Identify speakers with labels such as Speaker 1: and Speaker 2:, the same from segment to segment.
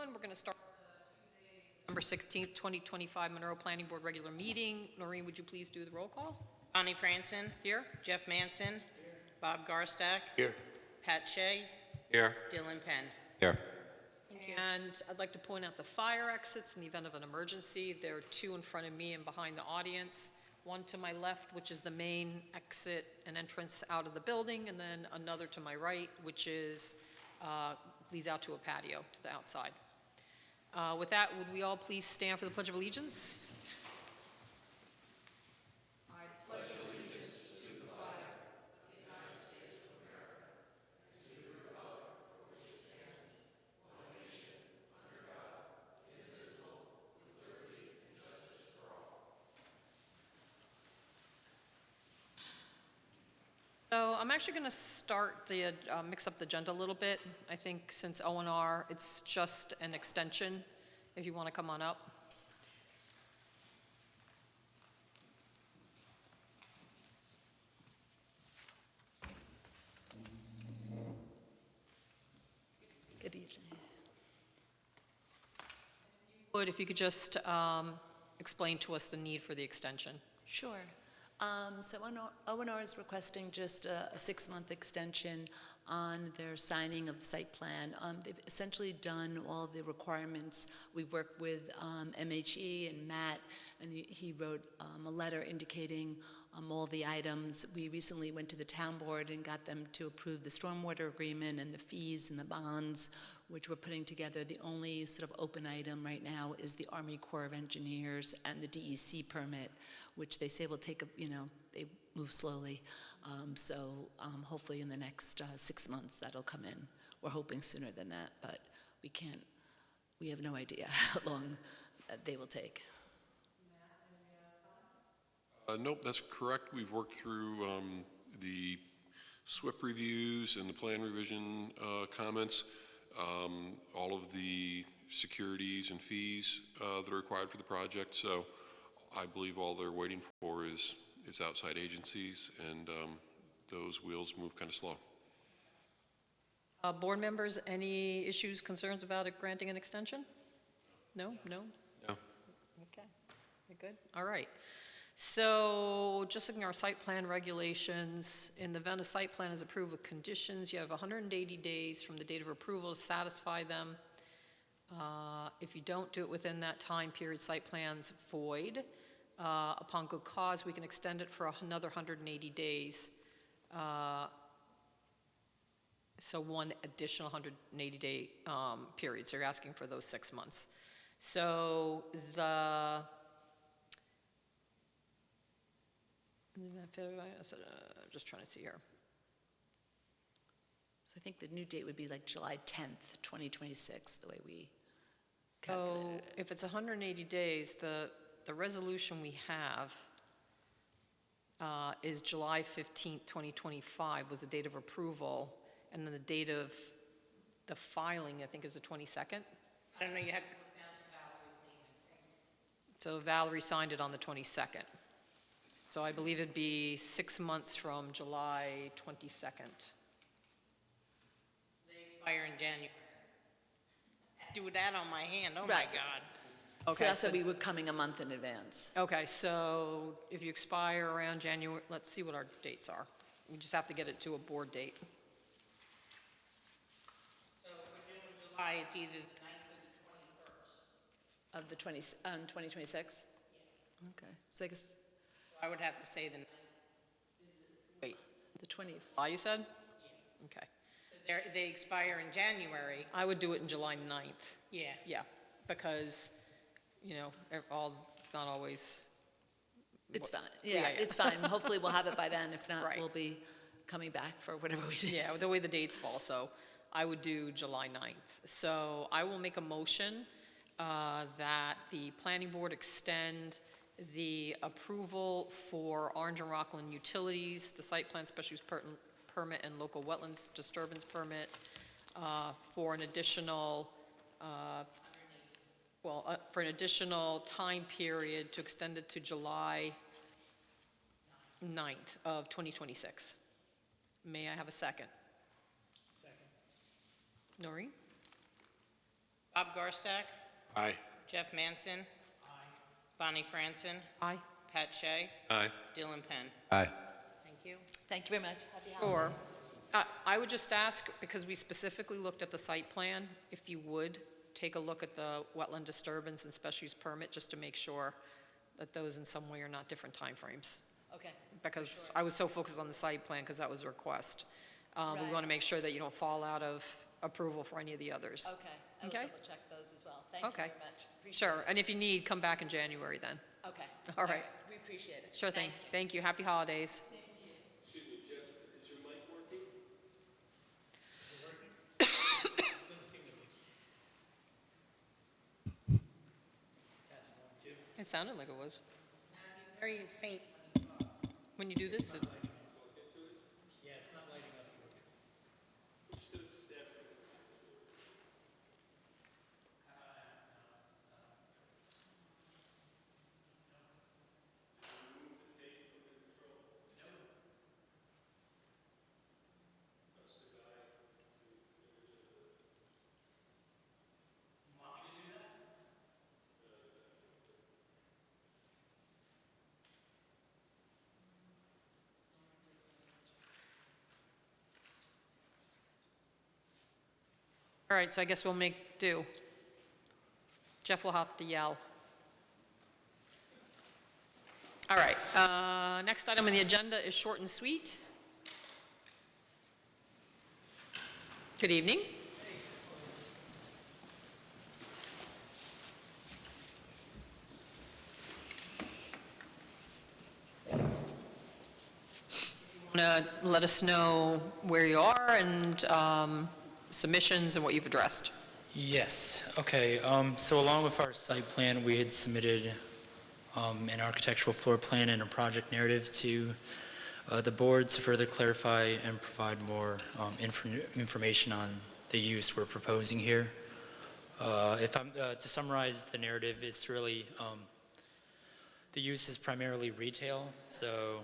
Speaker 1: everyone. We're going to start December 16th, 2025 Monroe Planning Board regular meeting. Noreen, would you please do the roll call?
Speaker 2: Bonnie Franson.
Speaker 1: Here.
Speaker 2: Jeff Manson. Here. Bob Garstack.
Speaker 3: Here.
Speaker 2: Pat Shea.
Speaker 3: Here.
Speaker 2: Dylan Penn.
Speaker 3: Here.
Speaker 1: And I'd like to point out the fire exits in the event of an emergency. There are two in front of me and behind the audience. One to my left, which is the main exit and entrance out of the building, and then another to my right, which is leads out to a patio to the outside. With that, would we all please stand for the Pledge of Allegiance? I pledge allegiance to the flag of the United States of America, and to the republic for which it stands, one nation, under God, indivisible, with liberty and justice for all. So I'm actually going to start the mix up the agenda a little bit. I think since O&R, it's just an extension. If you want to come on up.
Speaker 4: Good evening.
Speaker 1: If you could just explain to us the need for the extension.
Speaker 4: Sure. So O&R is requesting just a 6-month extension on their signing of the site plan. They've essentially done all the requirements. We worked with MHE and Matt, and he wrote a letter indicating all the items. We recently went to the town board and got them to approve the stormwater agreement and the fees and the bonds, which we're putting together. The only sort of open item right now is the Army Corps of Engineers and the DEC permit, which they say will take, they move slowly. So hopefully in the next 6 months that'll come in. We're hoping sooner than that, but we have no idea how long they will take.
Speaker 5: Nope, that's correct. We've worked through the SWIP reviews and the plan revision comments, all of the securities and fees that are required for the project. So I believe all they're waiting for is outside agencies, and those wheels move kind of slow.
Speaker 1: Board members, any issues, concerns about it granting an extension? No?
Speaker 3: No.
Speaker 1: Okay, you're good? All right. So just looking at our site plan regulations, in the event a site plan is approved with conditions, you have 180 days from the date of approval to satisfy them. If you don't do it within that time period, site plan's void. Upon good cause, we can extend it for another 180 days. So one additional 180-day period. So you're asking for those 6 months. So just trying to see here.
Speaker 4: So I think the new date would be like July 10th, 2026, the way we calculated
Speaker 1: So
Speaker 4: it.
Speaker 1: if it's 180 days, the resolution we have is July 15th, 2025 was the date of approval, and then the date of the filing, I think, is the 22nd.
Speaker 2: I don't know, you have to look down to Valerie's name.
Speaker 1: So Valerie signed it on the 22nd. So I believe it'd be 6 months from July 22nd.
Speaker 2: They expire in January. Do that on my hand, oh my
Speaker 4: Right.
Speaker 2: God.
Speaker 1: Okay,
Speaker 4: So that's why we were coming a month in advance.
Speaker 1: Okay, so if you expire around January, let's see what our dates are. We just have to get it to a board date.
Speaker 2: So if we're doing July, it's either the 9th or the 21st.
Speaker 4: Of the 2026? Okay, so I guess
Speaker 2: I would have to say the 9th.
Speaker 1: Wait,
Speaker 4: the 20th.
Speaker 1: July you said? Okay.
Speaker 2: 'Cause they expire in January.
Speaker 1: I would do it in July 9th.
Speaker 2: Yeah.
Speaker 1: Yeah, because, it's not always,
Speaker 4: It's fine.
Speaker 1: Yeah, yeah.
Speaker 4: It's fine. Hopefully we'll have it by then. If not,
Speaker 1: Right.
Speaker 4: we'll be coming back for whatever we do.
Speaker 1: yeah, the way the dates fall, so I would do July 9th. So I will make a motion that the planning board extend the approval for Orange and Rockland Utilities, the site plan special use permit and local wetlands disturbance permit for an additional, for an additional time period to extend it to July 9th of 2026. May I have a second? Noreen?
Speaker 2: Bob Garstak,
Speaker 5: Aye.
Speaker 2: Jeff Manson. Bonnie Franson,
Speaker 1: Aye.
Speaker 2: Pat Shea,
Speaker 5: Aye.
Speaker 2: Dylan Penn.
Speaker 3: Aye.
Speaker 2: Thank you.
Speaker 4: Thank you very much. Happy
Speaker 1: Sure.
Speaker 4: holidays.
Speaker 1: I would just ask, because we specifically looked at the site plan, if you would take a look at the wetland disturbance and special use permit, just to make sure that those in some way are not different timeframes.
Speaker 4: Okay,
Speaker 1: Because I was so focused on the site plan, because that was a request. We
Speaker 4: Right.
Speaker 1: want to make sure that you don't fall out of approval for any of the others.
Speaker 4: okay. I will
Speaker 1: Okay.
Speaker 4: double check those as well. Thank you
Speaker 1: Okay.
Speaker 4: very much. Appreciate
Speaker 1: Sure, and if you need, come back in January then.
Speaker 4: it. Okay.
Speaker 1: All right.
Speaker 4: We appreciate it.
Speaker 1: Sure thing.
Speaker 4: Thank you.
Speaker 1: Thank you. Happy holidays.
Speaker 5: Excuse me, Jeff, is your mic working?
Speaker 1: It sounded like it was.
Speaker 2: Very faint.
Speaker 1: When you do this, all right, so I guess we'll make do. Jeff will have to yell. All right, next item on the agenda is short and sweet. Good evening. Want to let us know where you are and submissions and what you've addressed?
Speaker 6: Yes, okay. So along with our site plan, we had submitted an architectural floor plan and a project narrative to the board to further clarify and provide more information on the use we're proposing here. If I'm to summarize the narrative, it's really the use is primarily retail. So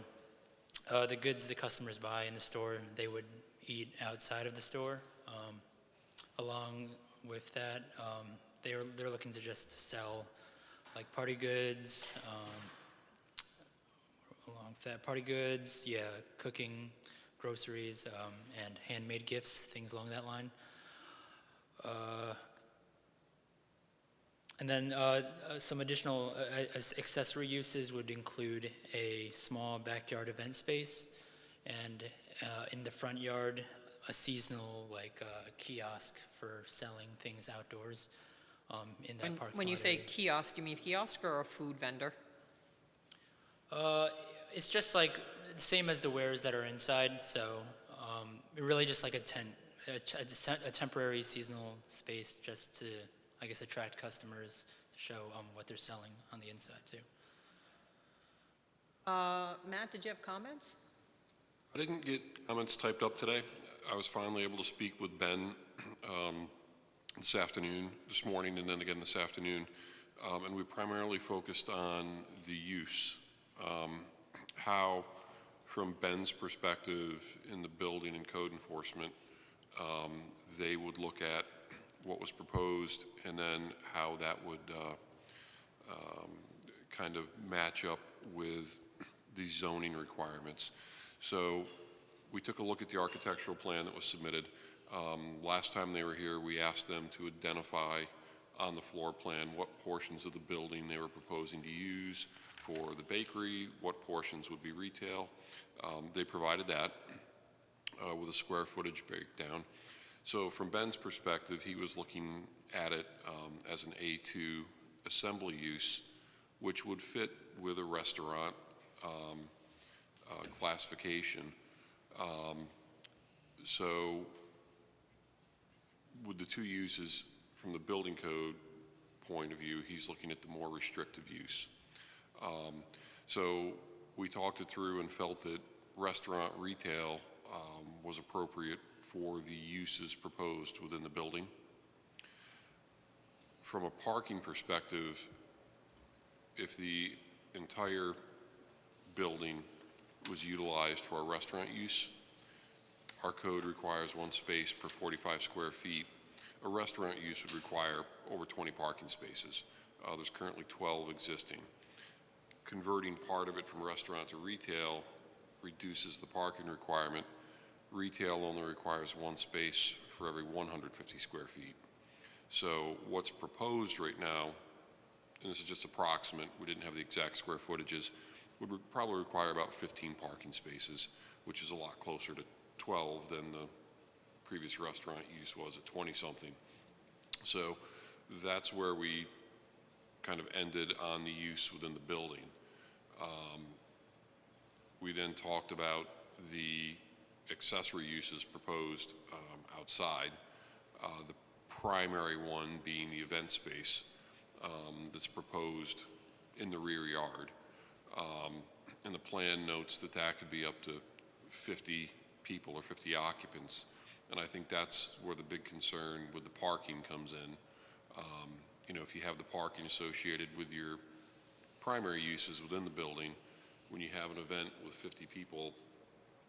Speaker 6: the goods the customers buy in the store, they would eat outside of the store. Along with that, they're looking to just sell like party goods, along with that, party goods, yeah, cooking, groceries, and handmade gifts, things along that line. And then some additional accessory uses would include a small backyard event space, and in the front yard, a seasonal kiosk for selling things outdoors in that parking lot.
Speaker 1: When you say
Speaker 6: area.
Speaker 1: kiosk, do you mean kiosk or a food vendor?
Speaker 6: It's just like the same as the wares that are inside, so really just like a tent, a temporary seasonal space just to, I guess, attract customers to show what they're selling on the inside too.
Speaker 1: Matt, did you have comments?
Speaker 5: I didn't get comments typed up today. I was finally able to speak with Ben this morning, and then again this afternoon, and we primarily focused on the use. How, from Ben's perspective in the building and code enforcement, they would look at what was proposed and then how that would kind of match up with the zoning requirements. So we took a look at the architectural plan that was submitted. Last time they were here, we asked them to identify on the floor plan what portions of the building they were proposing to use for the bakery, what portions would be retail. They provided that with a square footage breakdown. So from Ben's perspective, he was looking at it as an A2 assembly use, which would fit with a restaurant classification. So with the two uses from the building code point of view, he's looking at the more restrictive use. So we talked it through and felt that restaurant retail was appropriate for the uses proposed within the building. From a parking perspective, if the entire building was utilized for a restaurant use, our code requires one space per 45 square feet. A restaurant use would require over 20 parking spaces. There's currently 12 existing. Converting part of it from restaurant to retail reduces the parking requirement. Retail only requires one space for every 150 square feet. So what's proposed right now, and this is just approximate, we didn't have the exact square footages, would probably require about 15 parking spaces, which is a lot closer to 12 than the previous restaurant use was at 20-something. So that's where we kind of ended on the use within the building. We then talked about the accessory uses proposed outside, the primary one being the event space that's proposed in the rear yard. And the plan notes that that could be up to 50 people or 50 occupants. And I think that's where the big concern with the parking comes in. You know, if you have the parking associated with your primary uses within the building, when you have an event with 50 people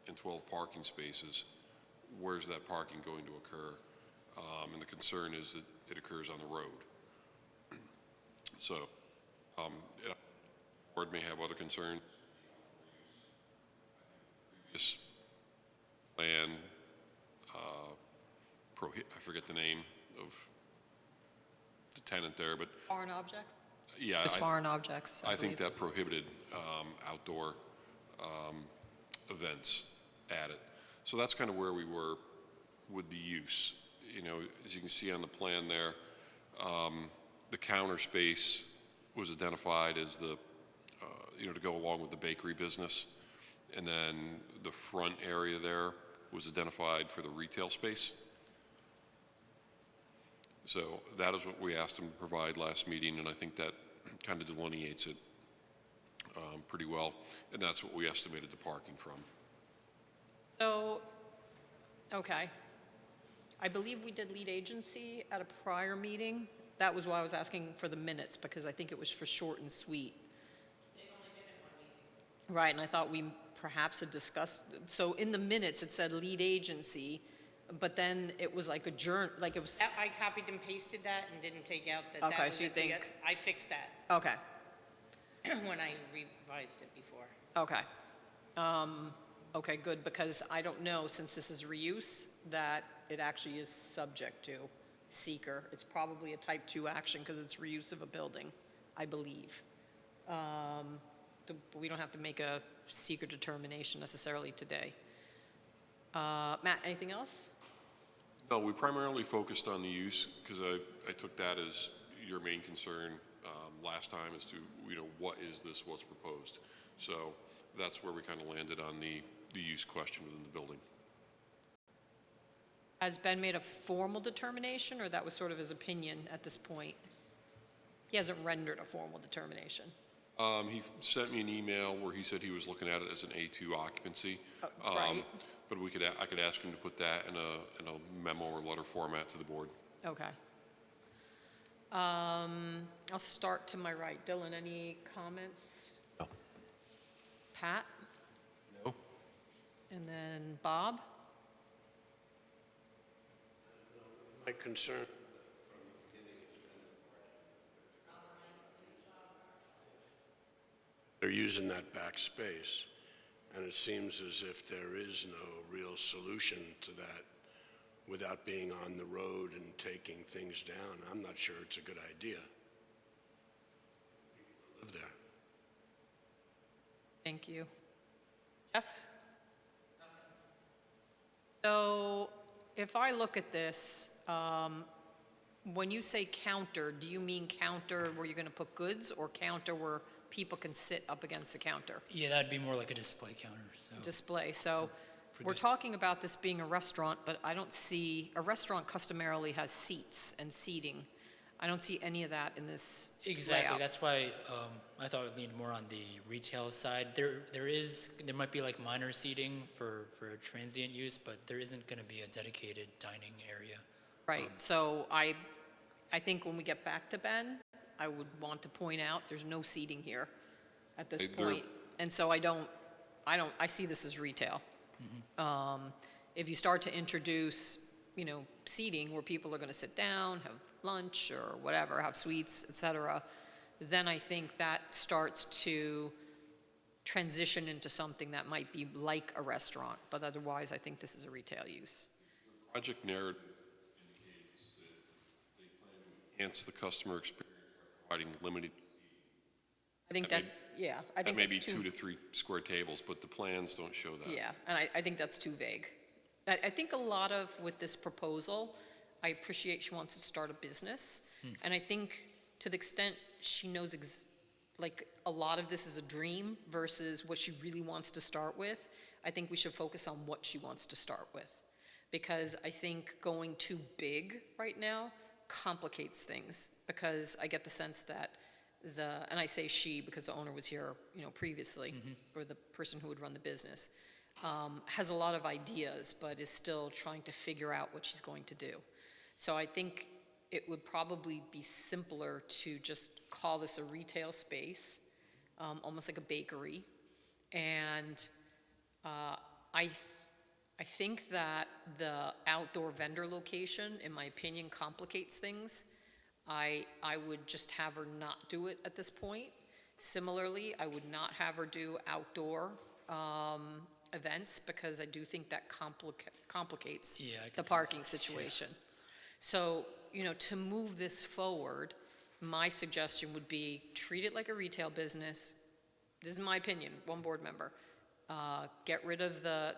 Speaker 5: and 12 parking spaces, where's that parking going to occur? And the concern is that it occurs on the road. So, the board may have other concerns. This plan, I forget the name of the tenant there, but
Speaker 1: Foreign objects?
Speaker 5: yeah,
Speaker 1: Just foreign objects,
Speaker 5: I think
Speaker 1: believe.
Speaker 5: that prohibited outdoor events at it. So that's kind of where we were with the use. You know, as you can see on the plan there, the counter space was identified as the, you know, to go along with the bakery business. And then the front area there was identified for the retail space. So that is what we asked them to provide last meeting, and I think that kind of delineates it pretty well. And that's what we estimated the parking from.
Speaker 1: So, okay. I believe we did lead agency at a prior meeting. That was why I was asking for the minutes, because I think it was for short and sweet. Right, and I thought we perhaps had discussed, so in the minutes, it said lead agency, but then it was like adjourned, like it was,
Speaker 2: I copied and pasted that and didn't take out that.
Speaker 1: Okay,
Speaker 2: that was
Speaker 1: so you
Speaker 2: at the-
Speaker 1: think-
Speaker 2: I fixed that
Speaker 1: okay,
Speaker 2: when I revised it before.
Speaker 1: okay. Okay, good, because I don't know, since this is reuse, that it actually is subject to seeker. It's probably a type 2 action because it's reuse of a building, I believe. We don't have to make a seeker determination necessarily today. Matt, anything else?
Speaker 5: No, we primarily focused on the use because I took that as your main concern last time as to, you know, what is this, what's proposed. So that's where we kind of landed on the use question within the building.
Speaker 1: Has Ben made a formal determination, or that was sort of his opinion at this point? He hasn't rendered a formal determination.
Speaker 5: He sent me an email where he said he was looking at it as an A2 occupancy.
Speaker 1: Right.
Speaker 5: But I could ask him to put that in a memo or letter format to the board.
Speaker 1: Okay. I'll start to my right. Dylan, any comments?
Speaker 3: No.
Speaker 1: Pat?
Speaker 3: No.
Speaker 1: And then Bob?
Speaker 7: My concern, they're using that back space, and it seems as if there is no real solution to that without being on the road and taking things down. I'm not sure it's a good idea. People live there.
Speaker 1: Thank you. Jeff? So if I look at this, when you say counter, do you mean counter where you're going to put goods, or counter where people can sit up against the counter?
Speaker 6: Yeah, that'd be more like a display counter, so.
Speaker 1: Display. So
Speaker 6: for
Speaker 1: we're
Speaker 6: goods.
Speaker 1: talking about this being a restaurant, but I don't see, a restaurant customarily has seats and seating. I don't see any of that in this
Speaker 6: Exactly,
Speaker 1: layout.
Speaker 6: that's why I thought it leaned more on the retail side. There might be like minor seating for transient use, but there isn't gonna be a dedicated dining area.
Speaker 1: Right, so I think when we get back to Ben, I would want to point out, there's no seating here at this
Speaker 5: Hey, there-
Speaker 1: point. And so I see this as retail. If you start to introduce seating where people are gonna sit down, have lunch or whatever, have sweets, et cetera, then I think that starts to transition into something that might be like a restaurant, but otherwise, I think this is a retail use.
Speaker 5: Project narrative indicates that they plan to enhance the customer experience by providing limited,
Speaker 1: I think
Speaker 5: That
Speaker 1: that, yeah, I
Speaker 5: that
Speaker 1: think
Speaker 5: may
Speaker 1: that's
Speaker 5: be 2 to 3 square tables, but the plans don't show that.
Speaker 1: Yeah, and I think that's too vague. I think a lot of, with this proposal, I appreciate she wants to start a business, and I think to the extent she knows, like, a lot of this is a dream versus what she really wants to start with, I think we should focus on what she wants to start with. Because I think going too big right now complicates things, because I get the sense that and I say she because the owner was here, previously, or the person who would run the business, has a lot of ideas, but is still trying to figure out what she's going to do. So I think it would probably be simpler to just call this a retail space, almost like a bakery. And I think that the outdoor vendor location, in my opinion, complicates things. I would just have her not do it at this point. Similarly, I would not have her do outdoor events, because I do think that complicates
Speaker 6: Yeah, I can
Speaker 1: the
Speaker 6: see
Speaker 1: parking situation. So, to move this forward, my suggestion would be treat it like a retail business. This is my opinion, one board member. Get rid of the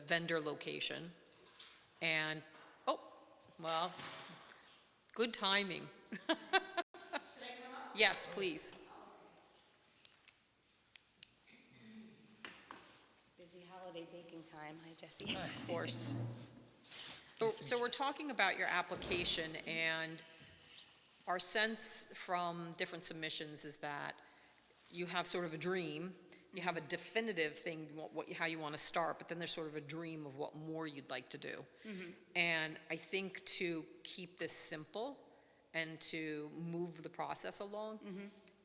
Speaker 1: vendor location, and, well, good timing. Yes, please.
Speaker 3: Busy holiday baking time. Hi, Jesse.
Speaker 1: Of course. So we're talking about your application, and our sense from different submissions is that you have sort of a dream, you have a definitive thing, how you want to start, but then there's sort of a dream of what more you'd like to do. And I think to keep this simple and to move the process along,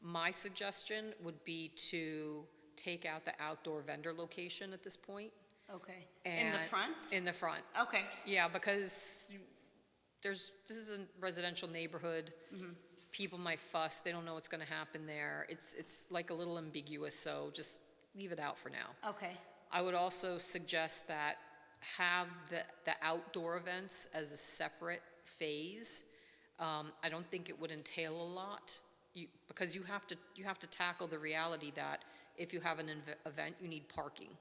Speaker 1: my suggestion would be to take out the outdoor vendor location at this point.
Speaker 3: Okay. In the
Speaker 1: and-
Speaker 3: front?
Speaker 1: In the front.
Speaker 3: Okay.
Speaker 1: Yeah, because this is a residential neighborhood. People might fuss, they don't know what's gonna happen there. It's like a little ambiguous, so just leave it out for now.
Speaker 3: Okay.
Speaker 1: I would also suggest that have the outdoor events as a separate phase. I don't think it would entail a lot, because you have to tackle the reality that if you have an event, you need parking.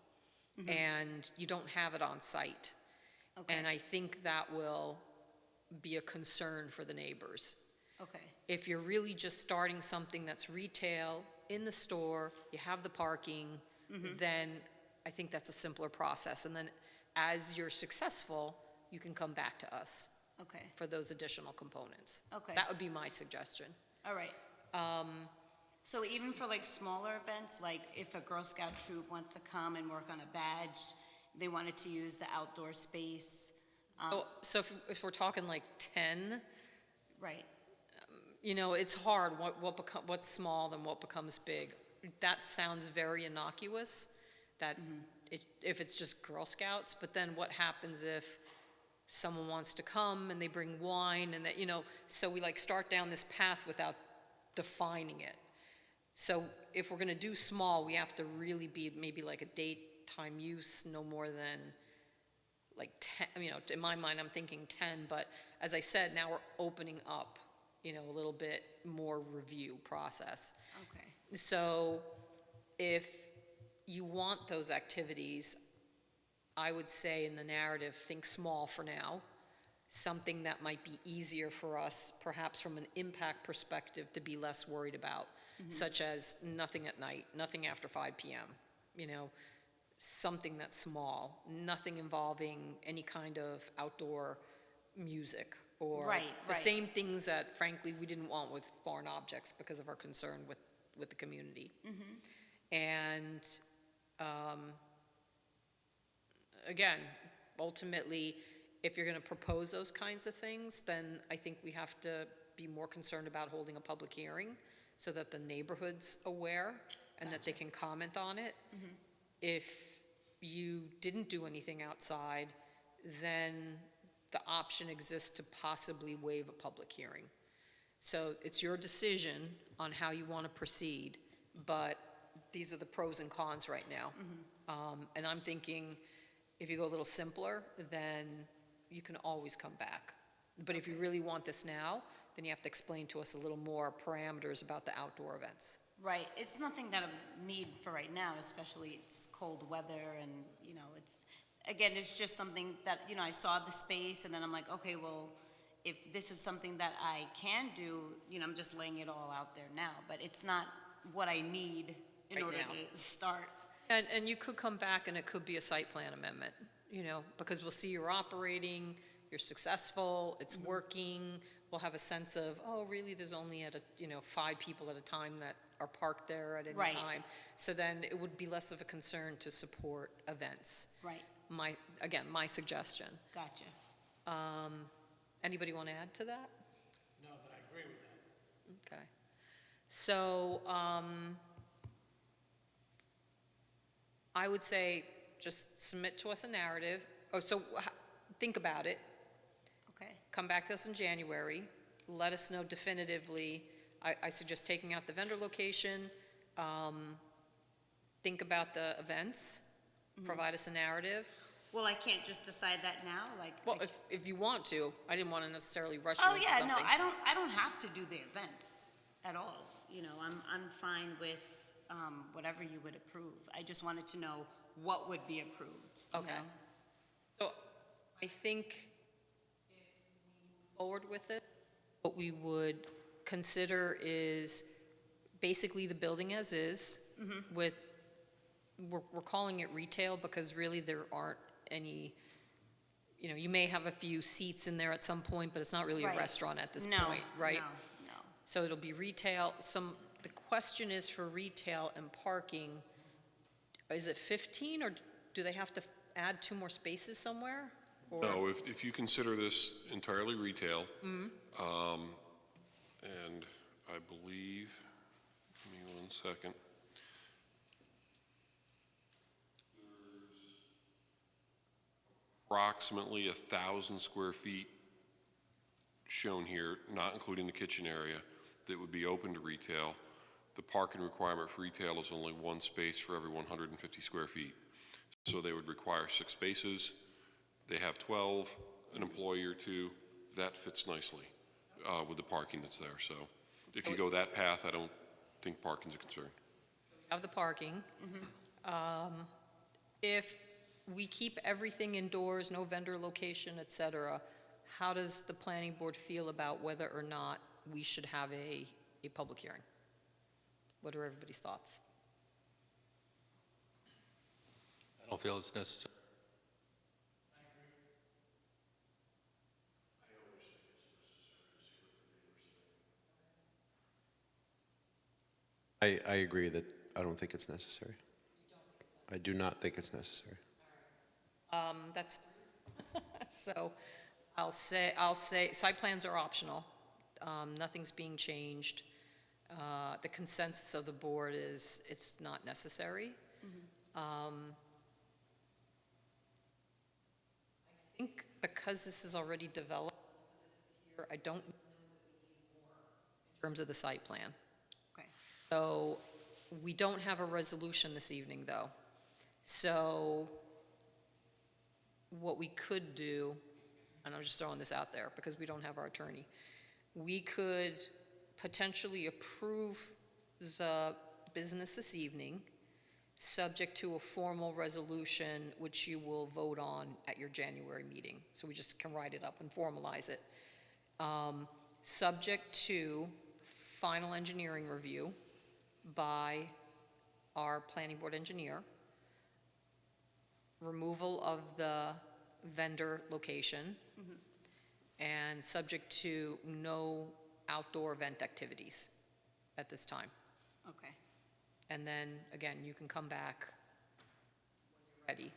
Speaker 1: And you don't have it on site.
Speaker 3: Okay.
Speaker 1: And I think that will be a concern for the neighbors.
Speaker 3: Okay.
Speaker 1: If you're really just starting something that's retail, in the store, you have the parking, then I think that's a simpler process. And then as you're successful, you can come back to us
Speaker 3: Okay.
Speaker 1: for those additional components.
Speaker 3: Okay.
Speaker 1: That would be my suggestion.
Speaker 3: All right. So even for like smaller events, like if a Girl Scout troop wants to come and work on a badge, they wanted to use the outdoor space.
Speaker 1: So if we're talking like 10,
Speaker 3: Right.
Speaker 1: it's hard, what's small and what becomes big. That sounds very innocuous, that if it's just Girl Scouts, but then what happens if someone wants to come and they bring wine and that, so we like start down this path without defining it. So if we're gonna do small, we have to really be maybe like a date, time, use, no more than like 10, in my mind, I'm thinking 10, but as I said, now we're opening up, a little bit more review process.
Speaker 3: Okay.
Speaker 1: So if you want those activities, I would say in the narrative, think small for now, something that might be easier for us, perhaps from an impact perspective, to be less worried about, such as nothing at night, nothing after 5 p.m., something that's small, nothing involving any kind of outdoor music or
Speaker 3: Right,
Speaker 1: the
Speaker 3: right.
Speaker 1: same things that frankly we didn't want with foreign objects because of our concern with the community. And again, ultimately, if you're going to propose those kinds of things, then I think we have to be more concerned about holding a public hearing so that the neighborhood's aware and that they can comment on it. If you didn't do anything outside, then the option exists to possibly waive a public hearing. So it's your decision on how you want to proceed, but these are the pros and cons right now. And I'm thinking, if you go a little simpler, then you can always come back. But if you really want this now, then you have to explain to us a little more parameters about the outdoor events.
Speaker 3: Right, it's nothing that I need for right now, especially it's cold weather and, you know, it's just something that, you know, I saw the space and then I'm like, okay, well, if this is something that I can do, you know, I'm just laying it all out there now, but it's not what I need in
Speaker 1: Right
Speaker 3: order
Speaker 1: now.
Speaker 3: to start.
Speaker 1: And you could come back and it could be a site plan amendment, you know, because we'll see you're operating, you're successful, it's working. We'll have a sense of, oh, really, there's only 5 people at a time that are parked there at any
Speaker 3: Right.
Speaker 1: time. So then it would be less of a concern to support events.
Speaker 3: Right,
Speaker 1: My suggestion.
Speaker 3: gotcha.
Speaker 1: Anybody want to add to that?
Speaker 8: No, but I agree with that.
Speaker 1: Okay. So, I would say, just submit to us a narrative. Oh, so, think about it.
Speaker 3: Okay,
Speaker 1: Come back to us in January. Let us know definitively. I suggest taking out the vendor location. Think about the events. Provide us a narrative.
Speaker 3: well, I can't just decide that now, like.
Speaker 1: Well, if you want to, I didn't want to necessarily rush you
Speaker 3: Oh,
Speaker 1: into
Speaker 3: yeah,
Speaker 1: something.
Speaker 3: no, I don't have to do the events at all, you know, I'm fine with, whatever you would approve. I just wanted to know what would be approved, you
Speaker 1: Okay.
Speaker 3: know?
Speaker 1: So I think if we move forward with this, what we would consider is basically the building as is with, we're calling it retail because really there aren't any, you know, you may have a few seats in there at some point, but it's not really a
Speaker 3: Right.
Speaker 1: restaurant at this
Speaker 3: No,
Speaker 1: point, right?
Speaker 3: No.
Speaker 1: So it'll be retail. The question is for retail and parking, is it 15 or do they have to add 2 more spaces somewhere? Or-
Speaker 5: No, if you consider this entirely retail, and I believe, give me 1 second. Approximately 1,000 square feet shown here, not including the kitchen area, that would be open to retail. The parking requirement for retail is only 1 space for every 150 square feet. So they would require 6 spaces. They have 12, an employee or 2. That fits nicely with the parking that's there. So if you go that path, I don't think parking's a concern.
Speaker 1: Have the parking. If we keep everything indoors, no vendor location, et cetera, how does the planning board feel about whether or not we should have a public hearing? What are everybody's thoughts?
Speaker 9: I don't feel it's necessary.
Speaker 10: I agree that I don't think it's necessary. I do not think it's necessary.
Speaker 1: That's, so I'll say, site plans are optional. Nothing's being changed. The consensus of the board is it's not necessary. I think because this is already developed, here, I don't know in terms of the site plan.
Speaker 3: Okay.
Speaker 1: So we don't have a resolution this evening, though. So what we could do, and I'm just throwing this out there because we don't have our attorney, we could potentially approve the business this evening, subject to a formal resolution, which you will vote on at your January meeting. So we just can write it up and formalize it. Subject to final engineering review by our planning board engineer, removal of the vendor location, and subject to no outdoor event activities at this time.
Speaker 3: Okay,
Speaker 1: And then, again, you can come back when you're ready.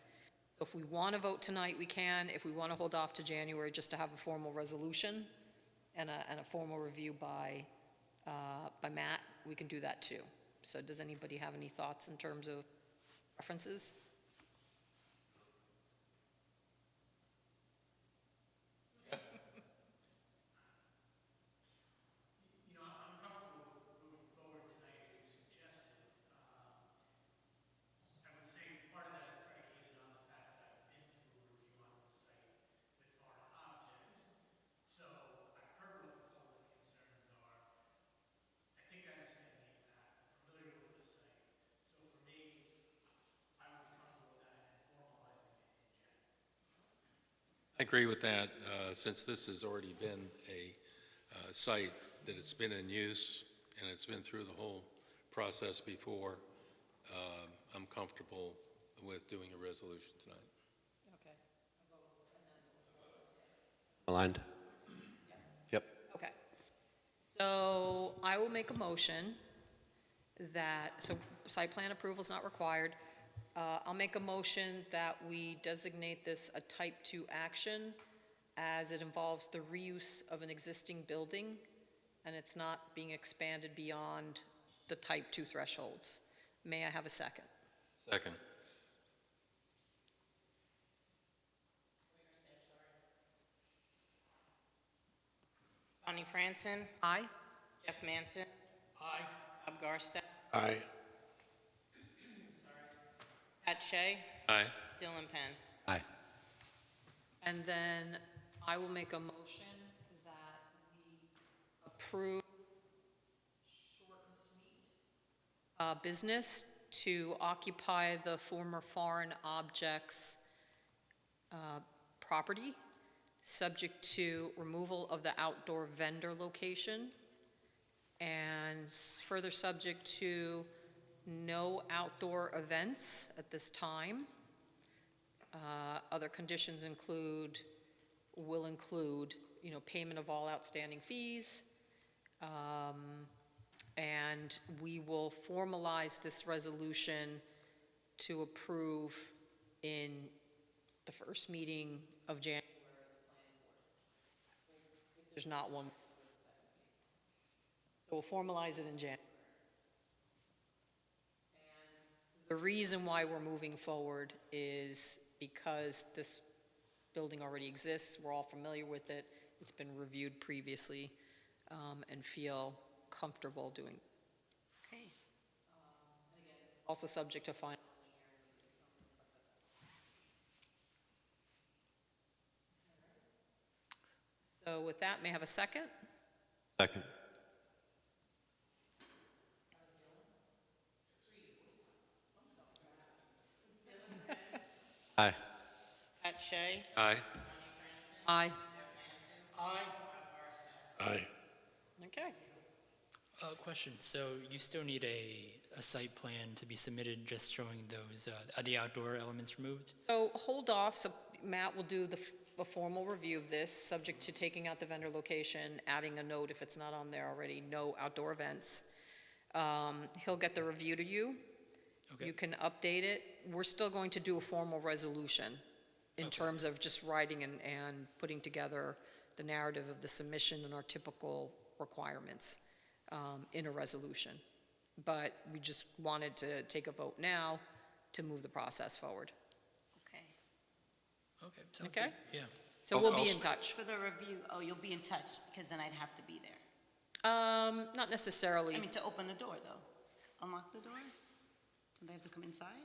Speaker 1: So if we want to vote tonight, we can. If we want to hold off to January just to have a formal resolution and a formal review by Matt, we can do that too. So does anybody have any thoughts in terms of preferences?
Speaker 9: I agree with that, since this has already been a site that it's been in use and it's been through the whole process before. I'm comfortable with doing a resolution tonight.
Speaker 1: Okay.
Speaker 10: Aligned? Yep.
Speaker 1: Okay. So I will make a motion that, so site plan approval is not required. I'll make a motion that we designate this a type 2 action as it involves the reuse of an existing building and it's not being expanded beyond the type 2 thresholds. May I have a second?
Speaker 9: Second.
Speaker 2: Bonnie Franson,
Speaker 1: Aye?
Speaker 2: Jeff Manson,
Speaker 8: Aye.
Speaker 2: Bob Garstad,
Speaker 7: Aye.
Speaker 2: Pat Shea,
Speaker 9: Aye.
Speaker 2: Dylan Penn.
Speaker 10: Aye.
Speaker 1: And then I will make a motion that we approve short and sweet business to occupy the former foreign objects property, subject to removal of the outdoor vendor location, and further subject to no outdoor events at this time. Other conditions will include, payment of all outstanding fees, and we will formalize this resolution to approve in the first meeting of January. If there's not one. So we'll formalize it in January. The reason why we're moving forward is because this building already exists, we're all familiar with it, it's been reviewed previously, and feel comfortable doing it.
Speaker 3: Okay.
Speaker 1: Also subject to final. So with that, may I have a second?
Speaker 10: Second. Aye.
Speaker 2: Pat Shea,
Speaker 9: Aye.
Speaker 1: Aye.
Speaker 8: Aye.
Speaker 7: Aye.
Speaker 1: Okay.
Speaker 6: Question, so you still need a site plan to be submitted just showing those, the outdoor elements removed?
Speaker 1: So hold off, so Matt will do a formal review of this, subject to taking out the vendor location, adding a note if it's not on there already, no outdoor events. He'll get the review to you.
Speaker 6: Okay.
Speaker 1: You can update it. We're still going to do a formal resolution in terms of just writing and putting together the narrative of the submission and our typical requirements in a resolution. But we just wanted to take a vote now to move the process forward.
Speaker 3: Okay.
Speaker 6: Okay, sounds
Speaker 1: Okay.
Speaker 6: good. Yeah.
Speaker 1: So we'll be in touch.
Speaker 3: For the review, you'll be in touch, because then I'd have to be there.
Speaker 1: Not necessarily.
Speaker 3: I mean, to open the door, though. Unlock the door? Do they have to come inside?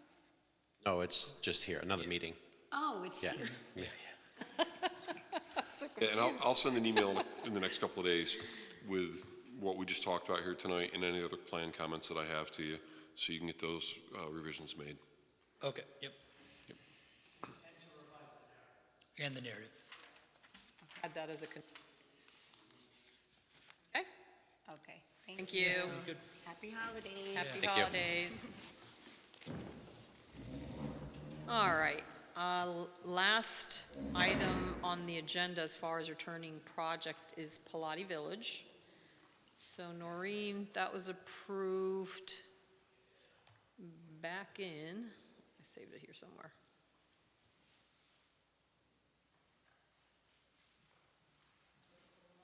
Speaker 10: No, it's just here, another meeting.
Speaker 3: Oh, it's
Speaker 10: Yeah.
Speaker 3: here.
Speaker 10: Yeah.
Speaker 1: So
Speaker 5: And I'll send an email in the next couple of days with what we just talked about here tonight and any other plan comments that I have to you, so you can get those revisions made.
Speaker 6: Okay, yep. And the narrative.
Speaker 1: Add that as a. Okay,
Speaker 3: Okay,
Speaker 1: thank you.
Speaker 6: Sounds good.
Speaker 3: Happy holidays.
Speaker 1: Happy
Speaker 10: Thank you.
Speaker 1: holidays. All right, last item on the agenda as far as returning project is Pilati Village. So Noreen, that was approved back in, I saved it here somewhere.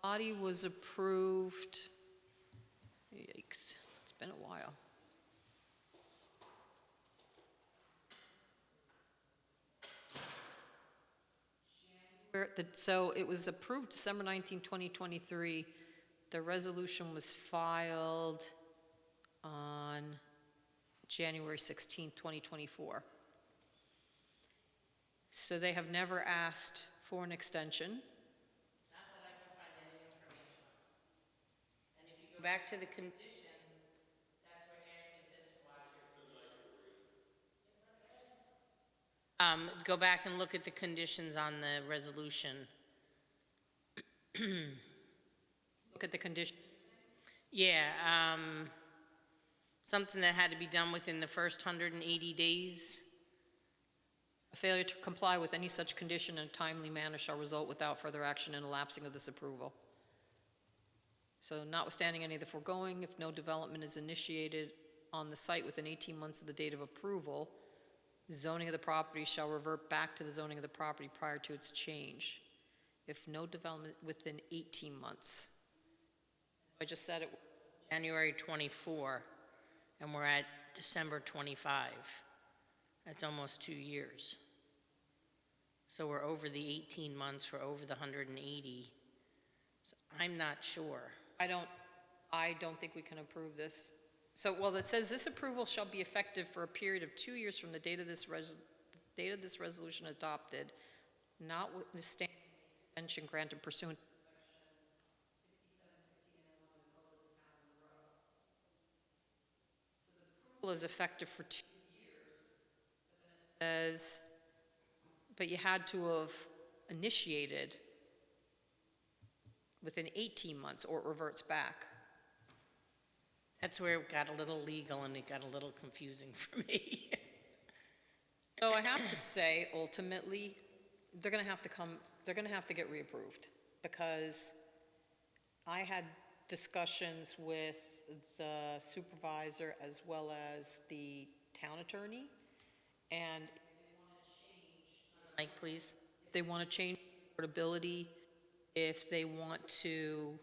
Speaker 1: Pilati was approved, yikes, it's been a while. So it was approved December 19, 2023. The resolution was filed on January 16, 2024. So they have never asked for an extension.
Speaker 2: Not that I can find any information on. And if you go back to the conditions, that's what Ashley said to watch your. Go back and look at the conditions on the resolution.
Speaker 1: Look at the condition.
Speaker 2: Yeah, something that had to be done within the first 180 days.
Speaker 1: A failure to comply with any such condition in a timely manner shall result without further action in a lapsing of this approval. So notwithstanding any of the foregoing, if no development is initiated on the site within 18 months of the date of approval, zoning of the property shall revert back to the zoning of the property prior to its change. If no development within 18 months. I just said it.
Speaker 2: January 24, and we're at December 25. That's almost 2 years. So we're over the 18 months, we're over the 180. So I'm not sure.
Speaker 1: I don't think we can approve this. So, well, it says this approval shall be effective for a period of 2 years from the date of this resolution adopted, notwithstanding the extension granted pursuant to approval is effective for 2 years. But then it says, but you had to have initiated within 18 months or it reverts back.
Speaker 2: That's where it got a little legal and it got a little confusing for me.
Speaker 1: So I have to say, ultimately, they're gonna have to get reapproved, because I had discussions with the supervisor as well as the town attorney, and
Speaker 2: Mike, please.
Speaker 1: if they want to change portability, if they want to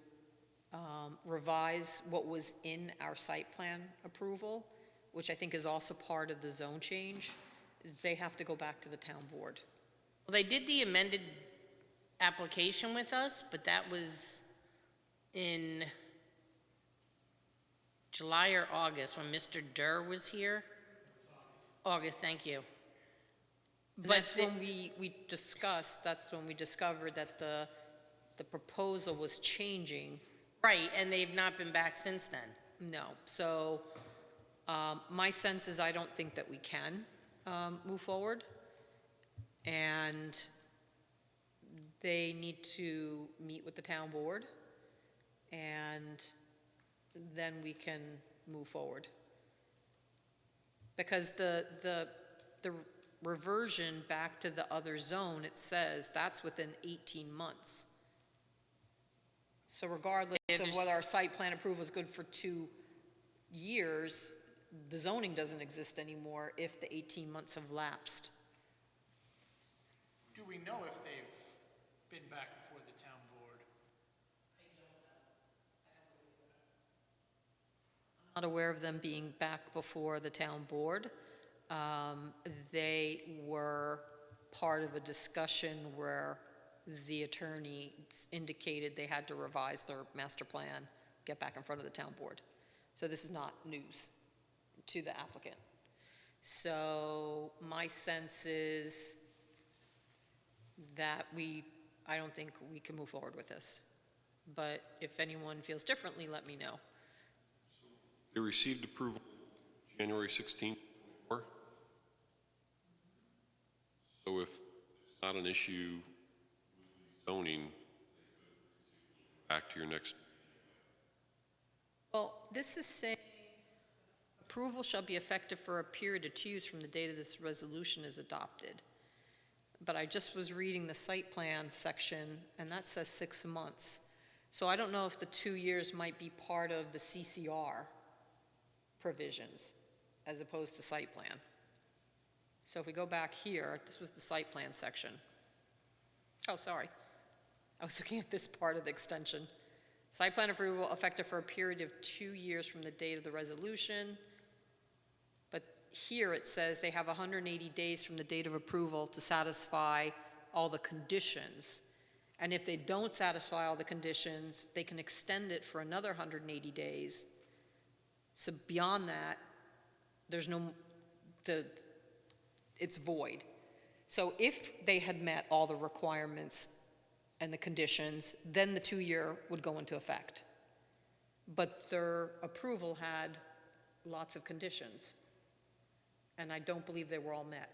Speaker 1: revise what was in our site plan approval, which I think is also part of the zone change, they have to go back to the town board.
Speaker 2: Well, they did the amended application with us, but that was in July or August when Mr. Durr was here. August, thank you.
Speaker 1: And
Speaker 2: But
Speaker 1: that's when we discussed, that's when we discovered that the proposal was changing.
Speaker 2: Right, and they've not been back since then.
Speaker 1: No. So my sense is I don't think that we can move forward. And they need to meet with the town board, and then we can move forward. Because the reversion back to the other zone, it says that's within 18 months. So regardless of whether our site plan approval is good for 2 years, the zoning doesn't exist anymore if the 18 months have lapsed.
Speaker 8: Do we know if they've been back before the town board?
Speaker 1: Not aware of them being back before the town board. They were part of a discussion where the attorney indicated they had to revise their master plan, get back in front of the town board. So this is not news to the applicant. So my sense is that I don't think we can move forward with this. But if anyone feels differently, let me know.
Speaker 5: They received approval January 16th. So if it's not an issue with zoning, back to your next.
Speaker 1: Well, this is saying approval shall be effective for a period of 2 years from the date of this resolution is adopted. But I just was reading the site plan section, and that says 6 months. So I don't know if the 2 years might be part of the CCR provisions as opposed to site plan. So if we go back here, this was the site plan section. Oh, sorry. I was looking at this part of the extension. Site plan approval effective for a period of 2 years from the date of the resolution. But here it says they have 180 days from the date of approval to satisfy all the conditions. And if they don't satisfy all the conditions, they can extend it for another 180 days. So beyond that, there's it's void. So if they had met all the requirements and the conditions, then the 2-year would go into effect. But their approval had lots of conditions, and I don't believe they were all met.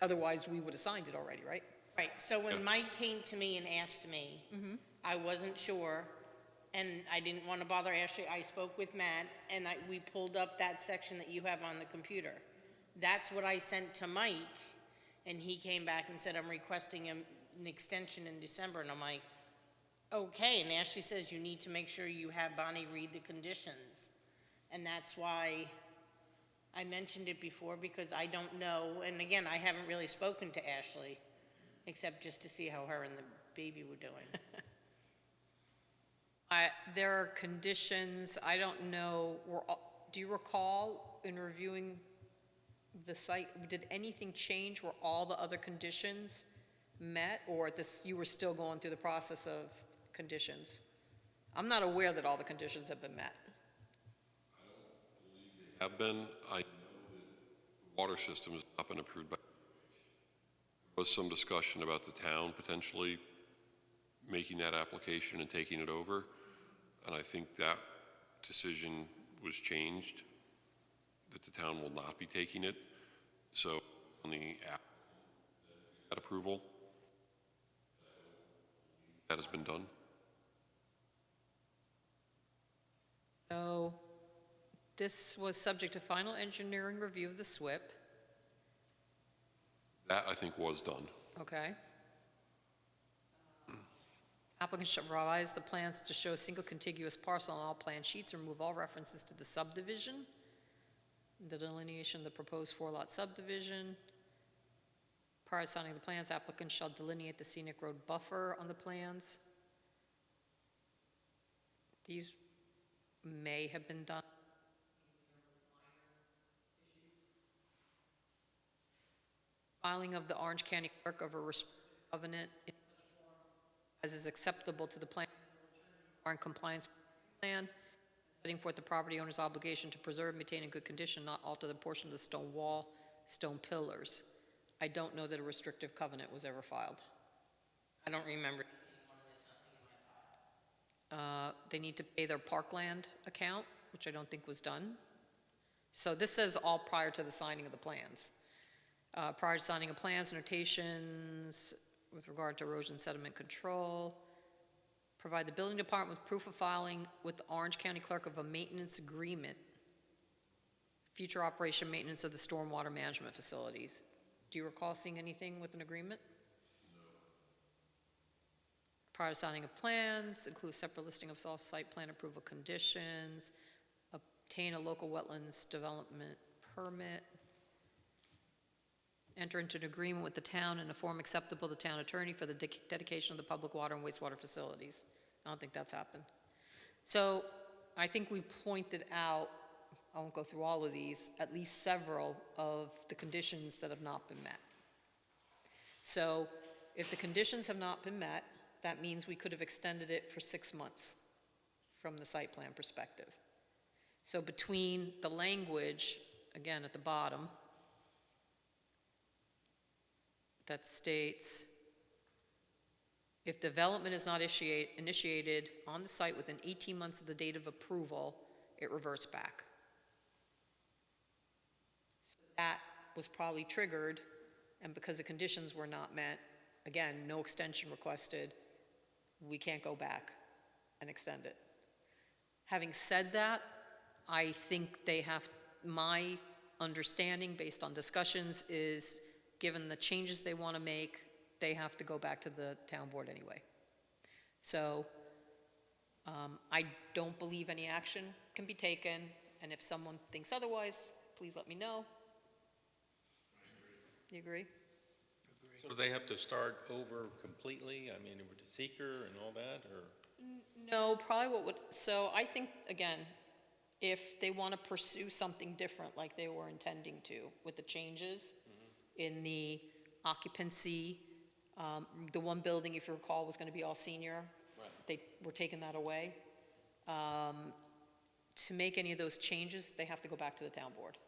Speaker 1: Otherwise, we would have signed it already, right?
Speaker 2: Right, so when Mike came to me and asked me, I wasn't sure, and I didn't want to bother Ashley, I spoke with Matt, and we pulled up that section that you have on the computer. That's what I sent to Mike, and he came back and said, I'm requesting an extension in December, and I'm like, okay, and Ashley says you need to make sure you have Bonnie read the conditions. And that's why I mentioned it before, because I don't know, and again, I haven't really spoken to Ashley, except just to see how her and the baby were doing.
Speaker 1: There are conditions, I don't know, do you recall in reviewing the site, did anything change? Were all the other conditions met, or you were still going through the process of conditions? I'm not aware that all the conditions have been met.
Speaker 5: Have been, I know that the water system has not been approved by, there was some discussion about the town potentially making that application and taking it over, and I think that decision was changed, that the town will not be taking it. So on the app, that approval, that has been done.
Speaker 1: So this was subject to final engineering review of the SWIP,
Speaker 5: That, I think, was done.
Speaker 1: okay? Applicant shall revise the plans to show a single contiguous parcel on all plan sheets, remove all references to the subdivision, the delineation of the proposed 4-lot subdivision. Prior to signing the plans, applicant shall delineate the scenic road buffer on the plans. These may have been done. Filing of the Orange County Clerk of a restrictive covenant as is acceptable to the plan or in compliance with the plan, setting forth the property owner's obligation to preserve, maintain in good condition, not alter the portion of the stone wall, stone pillars. I don't know that a restrictive covenant was ever filed.
Speaker 2: I don't remember.
Speaker 1: They need to pay their parkland account, which I don't think was done. So this says all prior to the signing of the plans. Prior to signing of plans, notations with regard to erosion sediment control. Provide the building department with proof of filing with the Orange County Clerk of a maintenance agreement. Future operation maintenance of the stormwater management facilities. Do you recall seeing anything with an agreement? Prior to signing of plans, include separate listing of all site plan approval conditions, obtain a local wetlands development permit, enter into an agreement with the town in a form acceptable to the town attorney for the dedication of the public water and wastewater facilities. I don't think that's happened. So I think we pointed out, I won't go through all of these, at least several of the conditions that have not been met. So if the conditions have not been met, that means we could have extended it for 6 months from the site plan perspective. So between the language, again at the bottom, that states, if development is not initiated on the site within 18 months of the date of approval, it reverts back. So that was probably triggered, and because the conditions were not met, again, no extension requested, we can't go back and extend it. Having said that, I think they have, my understanding based on discussions is, given the changes they want to make, they have to go back to the town board anyway. So I don't believe any action can be taken, and if someone thinks otherwise, please let me know. Do you agree?
Speaker 9: So do they have to start over completely? I mean, with the seeker and all that, or?
Speaker 1: No, probably what would, so I think, again, if they want to pursue something different like they were intending to with the changes in the occupancy, the one building, if you recall, was going to be all senior.
Speaker 9: Right.
Speaker 1: They were taking that away. To make any of those changes, they have to go back to the town board.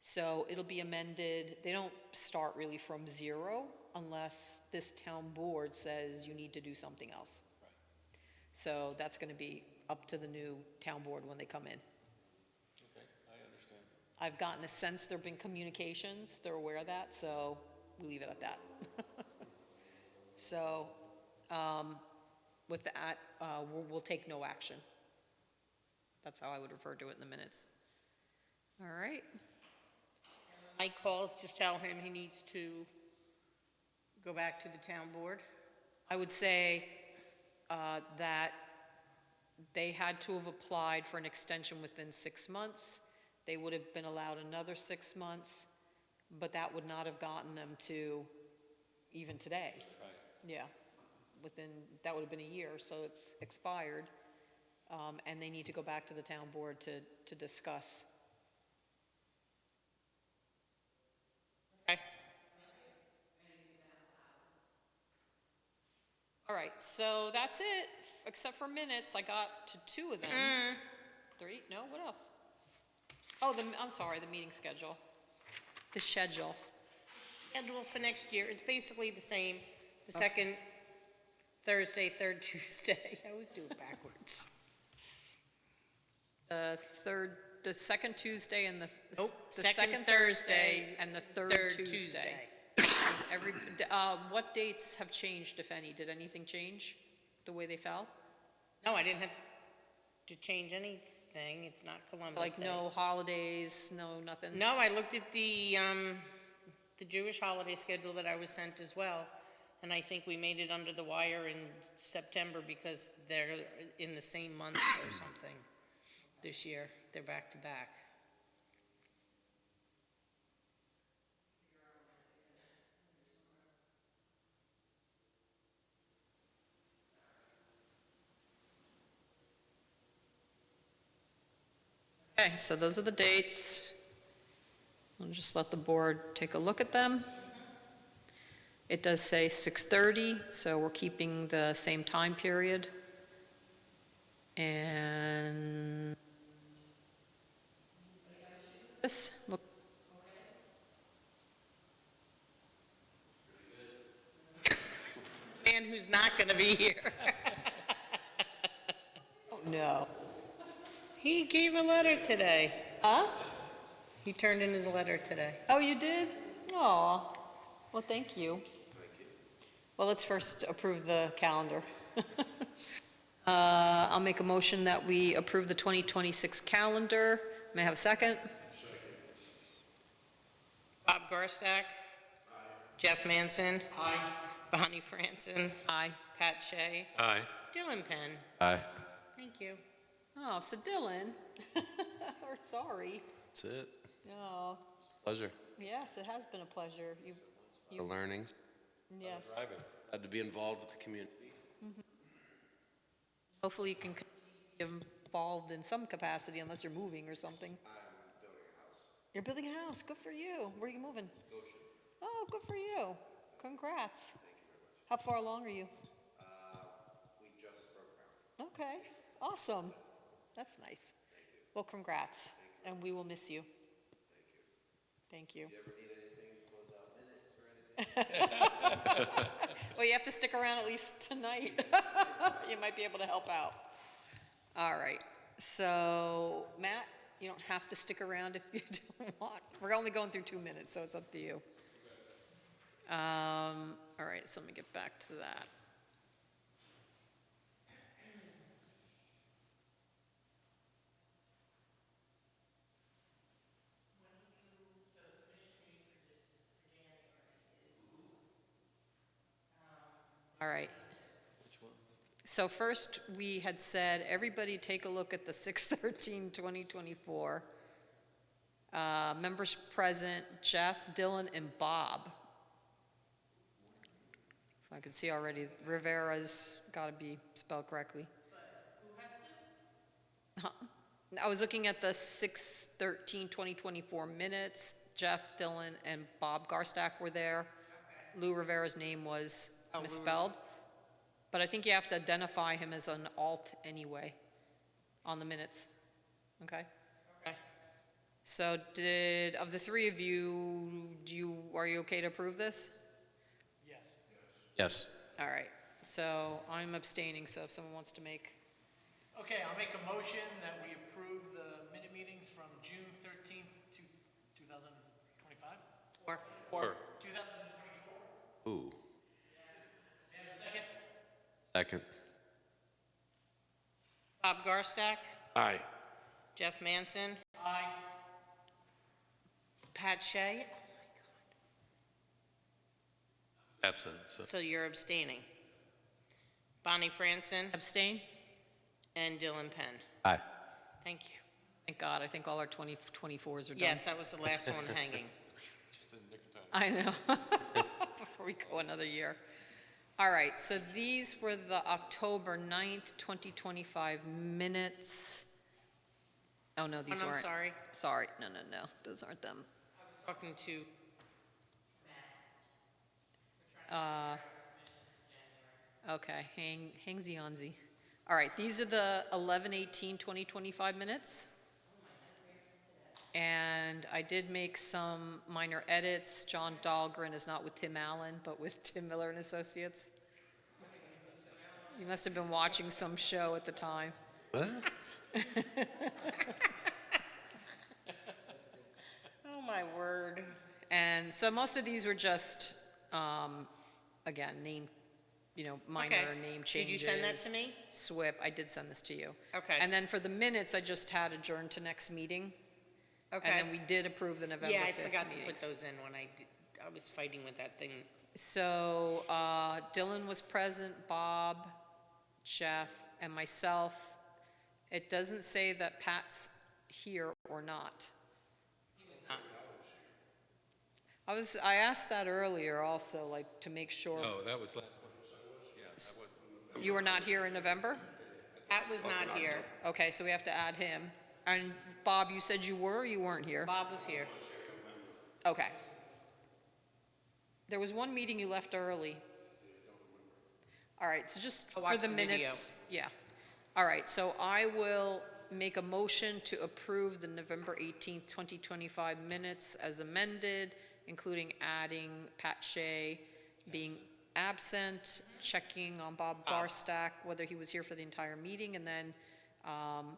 Speaker 1: So it'll be amended. They don't start really from zero unless this town board says you need to do something else.
Speaker 9: Right.
Speaker 1: So that's going to be up to the new town board when they come in.
Speaker 9: Okay, I understand.
Speaker 1: I've gotten a sense there have been communications, they're aware of that, so we leave it at that. So, with that, we'll take no action. That's how I would refer to it in the minutes. All right,
Speaker 2: Mike calls, just tell him he needs to go back to the town board.
Speaker 1: I would say that they had to have applied for an extension within 6 months. They would have been allowed another 6 months, but that would not have gotten them to even today. Yeah, that would have been a year, so it's expired. And they need to go back to the town board to discuss.
Speaker 2: Okay.
Speaker 1: All right, so that's it, except for minutes. I got to 2 of them. 3, no, what else? Oh, I'm sorry, the meeting schedule. The schedule.
Speaker 2: Schedule for next year, it's basically the same, the second Thursday, third Tuesday. I always do it backwards.
Speaker 1: The second Tuesday and the
Speaker 2: Nope,
Speaker 1: second
Speaker 2: second
Speaker 1: Thursday
Speaker 2: Thursday,
Speaker 1: and the third Tuesday. What dates have changed, if any? Did anything change, the way they fell?
Speaker 2: No, I didn't have to change anything, it's not Columbus
Speaker 1: Like
Speaker 2: Day.
Speaker 1: no holidays, no nothing?
Speaker 2: No, I looked at the Jewish holiday schedule that I was sent as well, and I think we made it under the wire in September because they're in the same month or something this year. They're back to back.
Speaker 1: Okay, so those are the dates. I'll just let the board take a look at them. It does say 6:30, so we're keeping the same time period. And this, look,
Speaker 2: Man who's not gonna be here.
Speaker 1: oh no.
Speaker 2: He gave a letter today.
Speaker 1: Huh?
Speaker 2: He turned in his letter today.
Speaker 1: Oh, you did? Aw, well, thank you. Well, let's first approve the calendar. I'll make a motion that we approve the 2026 calendar. May I have a second?
Speaker 2: Bob Garstak. Jeff Manson. Aye. Bonnie Franson.
Speaker 1: Aye.
Speaker 2: Pat Shea.
Speaker 9: Aye.
Speaker 2: Dylan Penn.
Speaker 10: Aye.
Speaker 2: Thank you.
Speaker 1: Oh, so Dylan, we're sorry.
Speaker 10: That's it.
Speaker 1: Oh,
Speaker 10: Pleasure.
Speaker 1: yes, it has been a pleasure.
Speaker 10: The learnings.
Speaker 1: Yes.
Speaker 10: Had to be involved with the community.
Speaker 1: Hopefully you can be involved in some capacity unless you're moving or something.
Speaker 10: I'm building a house.
Speaker 1: You're building a house, good for you. Where are you moving?
Speaker 10: Goshen.
Speaker 1: Oh, good for you. Congrats. How far along are you?
Speaker 10: We just broke ground.
Speaker 1: Okay, awesome. That's nice. Well, congrats, and we will miss you. Thank you.
Speaker 10: If you ever need anything, close out minutes or anything.
Speaker 1: Well, you have to stick around at least tonight. You might be able to help out. All right, so Matt, you don't have to stick around if you don't want. We're only going through 2 minutes, so it's up to you. All right, so let me get back to that. All right. So first, we had said, everybody take a look at the 6/13/2024. Members present, Jeff, Dylan, and Bob. So I can see already, Rivera's got to be spelled correctly. I was looking at the 6/13/2024 minutes. Jeff, Dylan, and Bob Garstak were there. Lou Rivera's name was misspelled. But I think you have to identify him as an alt anyway on the minutes. Okay?
Speaker 2: Okay.
Speaker 1: So of the 3 of you, are you okay to approve this?
Speaker 8: Yes.
Speaker 10: Yes.
Speaker 1: All right. So I'm abstaining, so if someone wants to make,
Speaker 8: Okay, I'll make a motion that we approve the minute meetings from June 13th, 2025?
Speaker 2: Or
Speaker 8: 2025?
Speaker 10: Second.
Speaker 2: Bob Garstack,
Speaker 7: Aye.
Speaker 2: Jeff Manson,
Speaker 8: Aye.
Speaker 2: Pat Shea.
Speaker 9: Absent, so
Speaker 2: So you're abstaining. Bonnie Franson
Speaker 1: Abstain?
Speaker 2: and Dylan Penn.
Speaker 10: Aye.
Speaker 2: Thank you.
Speaker 1: Thank God, I think all our 24s are done.
Speaker 2: Yes, that was the last one hanging.
Speaker 1: I know, before we go another year. All right, so these were the October 9th, 2025 minutes. Oh, no, these
Speaker 2: And
Speaker 1: weren't.
Speaker 2: I'm sorry,
Speaker 1: Sorry, no, those aren't them.
Speaker 2: talking to,
Speaker 1: Okay, hangzy-onzy. All right, these are the 11/18/2025 minutes. And I did make some minor edits. John Dahlgren is not with Tim Allen, but with Tim Miller and Associates. You must have been watching some show at the time.
Speaker 2: oh my word.
Speaker 1: And so most of these were just, again, name, minor
Speaker 2: Okay.
Speaker 1: name
Speaker 2: Did
Speaker 1: changes.
Speaker 2: you send that to me?
Speaker 1: SWIP, I did send this to you.
Speaker 2: Okay.
Speaker 1: And then for the minutes, I just had adjourned to next meeting.
Speaker 2: Okay.
Speaker 1: And then we did approve the November 5th
Speaker 2: Yeah, I
Speaker 1: meetings.
Speaker 2: forgot to put those in when I did, I was fighting with that thing.
Speaker 1: So Dylan was present, Bob, Jeff, and myself. It doesn't say that Pat's here or not. I asked that earlier also, like, to make sure.
Speaker 9: no, that was last one. Yeah, that was,
Speaker 1: You were not here in November?
Speaker 2: Pat was not here.
Speaker 1: Okay, so we have to add him. And Bob, you said you were or you weren't here?
Speaker 2: Bob was here.
Speaker 1: Okay. There was one meeting you left early. All right, so just
Speaker 2: I'll
Speaker 1: for
Speaker 2: watch
Speaker 1: the
Speaker 2: the video.
Speaker 1: minutes. Yeah. All right, so I will make a motion to approve the November 18th, 2025 minutes as amended, including adding Pat Shea being absent, checking on Bob Garstack, whether he was here for the entire meeting, and then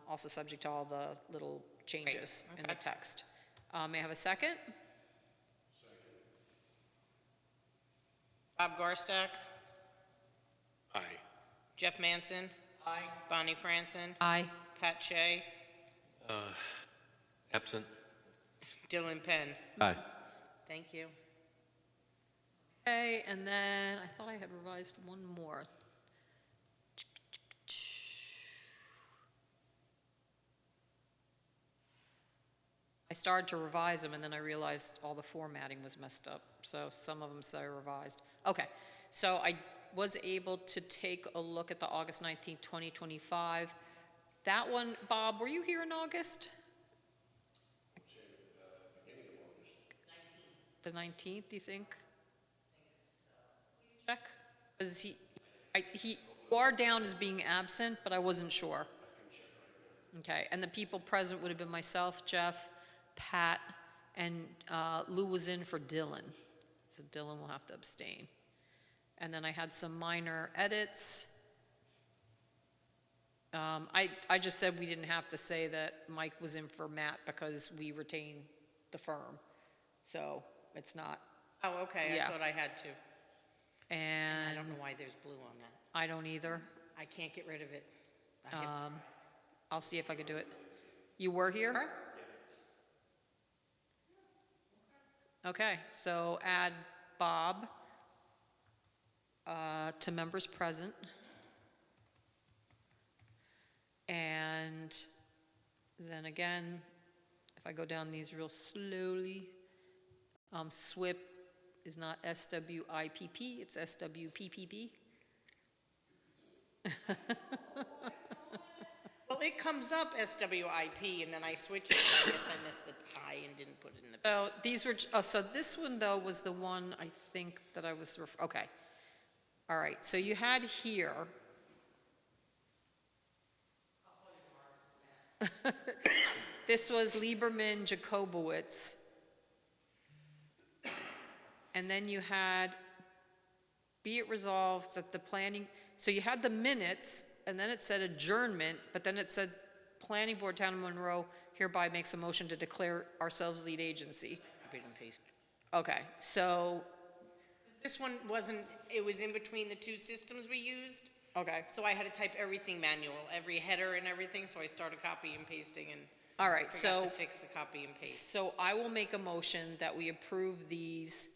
Speaker 1: also subject to all the little changes in the
Speaker 2: okay.
Speaker 1: text. May I have a second?
Speaker 2: Bob Garstack,
Speaker 7: Aye.
Speaker 2: Jeff Manson,
Speaker 8: Aye.
Speaker 2: Bonnie Franson,
Speaker 1: Aye.
Speaker 2: Pat Shea,
Speaker 9: absent.
Speaker 2: Dylan Penn.
Speaker 10: Aye.
Speaker 2: Thank you.
Speaker 1: Okay, and then I thought I had revised one more. I started to revise them, and then I realized all the formatting was messed up, so some of them say revised. Okay, so I was able to take a look at the August 19th, 2025. That one, Bob, were you here in August? The 19th, do you think? Check, because you are down as being absent, but I wasn't sure. Okay, and the people present would have been myself, Jeff, Pat, and Lou was in for Dylan. So Dylan will have to abstain. And then I had some minor edits. I just said we didn't have to say that Mike was in for Matt because we retain the firm. So it's not,
Speaker 2: Oh, okay,
Speaker 1: Yeah.
Speaker 2: I thought I had to.
Speaker 1: and
Speaker 2: I don't know why there's blue on that.
Speaker 1: I don't either.
Speaker 2: I can't get rid of it. I have-
Speaker 1: I'll see if I could do it. You were here? Okay, so add Bob to members present. And then again, if I go down these real slowly, SWIP is not SWIPP, it's SWPPP.
Speaker 2: Well, it comes up SWIP, and then I switched it. I guess I missed the I and didn't put it in the.
Speaker 1: So these were, oh, so this one though was the one I think that I was, okay. All right, so you had here. This was Lieberman, Jacobowitz. And then you had, be it resolved that the planning, so you had the minutes, and then it said adjournment, but then it said, Planning Board, Town of Monroe hereby makes a motion to declare ourselves lead agency.
Speaker 2: Copy and paste.
Speaker 1: Okay, so,
Speaker 2: This one wasn't, it was in between the two systems we used,
Speaker 1: Okay,
Speaker 2: So I had to type everything manual, every header and everything, so I started copy and pasting and
Speaker 1: all right,
Speaker 2: forgot
Speaker 1: so,
Speaker 2: to fix the copy and paste.
Speaker 1: so I will make a motion that we approve these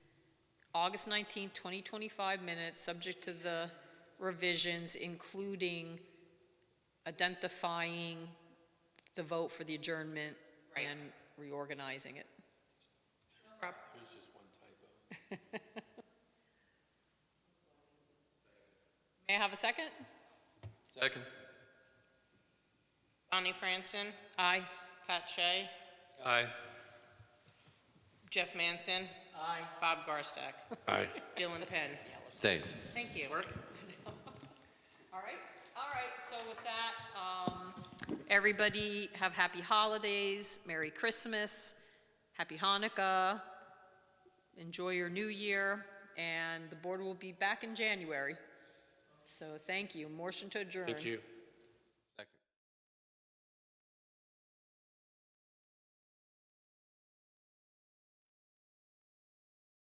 Speaker 1: August 19th, 2025 minutes, subject to the revisions, including identifying the vote for the adjournment
Speaker 2: Right.
Speaker 1: and reorganizing it.
Speaker 9: There's just one typo.
Speaker 1: May I have a second?
Speaker 9: Second.
Speaker 2: Bonnie Franson,
Speaker 1: Aye.
Speaker 2: Pat Shea,
Speaker 9: Aye.
Speaker 2: Jeff Manson,
Speaker 8: Aye.
Speaker 2: Bob Garstack,
Speaker 7: Aye.
Speaker 2: Dylan Penn.
Speaker 10: Stay.
Speaker 2: Thank you.
Speaker 1: All right, so with that, everybody have happy holidays, Merry Christmas, Happy Hanukkah, enjoy your new year, and the board will be back in January. So thank you. Motion to adjourn.
Speaker 7: Thank you.